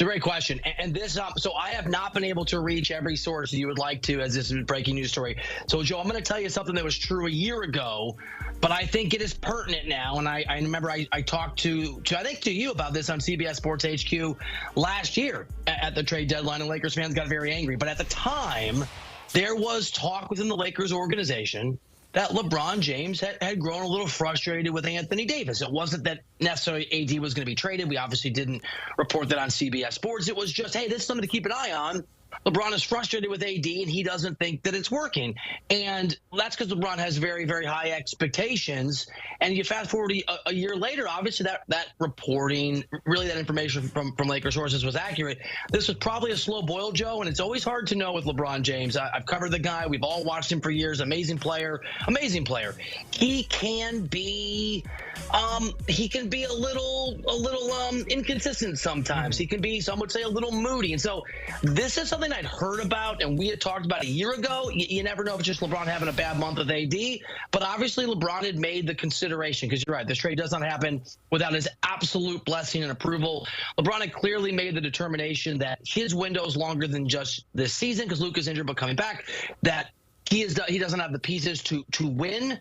It's a great question. And this, so I have not been able to reach every source that you would like to as this is a breaking news story. So, Joe, I'm going to tell you something that was true a year ago, but I think it is pertinent now. And I remember I talked to I think to you about this on CBS Sports HQ last year at the trade deadline, and Lakers fans got very angry. But at the time, there was talk within the Lakers organization that LeBron James had grown a little frustrated with Anthony Davis. It wasn't that necessarily AD was going to be traded. We obviously didn't report that on CBS Sports. It was just, hey, this is something to keep an eye on. LeBron is frustrated with AD, and he doesn't think that it's working. And that's because LeBron has very, very high expectations. And you fast forward a year later, obviously that reporting, really that information from Lakers sources was accurate. This was probably a slow boil, Joe, and it's always hard to know with LeBron James. I've covered the guy. We've all watched him for years. Amazing player. Amazing player. He can be a little inconsistent sometimes. He can be, some would say, a little moody. And so this is something I'd heard about and we had talked about a year ago. You never know if it's just LeBron having a bad month with AD, but obviously LeBron had made the consideration, because you're right, this trade does not happen without his absolute blessing and approval. LeBron had clearly made the determination that his window is longer than just this season, because Luka's injured but coming back, that he doesn't have the pieces to win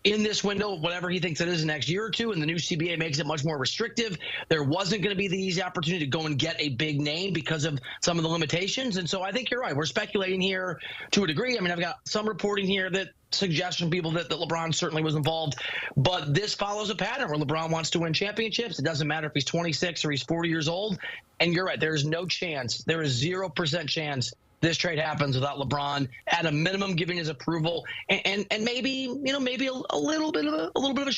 in this window, whatever he thinks it is, the next year or two, and the new CBA makes it much more restrictive. There wasn't going to be the easy opportunity to go and get a big name because of some of the limitations. And so I think you're right. We're speculating here to a degree. I mean, I've got some reporting here that suggests from people that LeBron certainly was involved, but this follows a pattern where LeBron wants to win championships. It doesn't matter if he's 26 or he's 40 years old. And you're right. There is no chance. There is 0% chance this trade happens without LeBron at a minimum giving his approval and maybe a little bit of a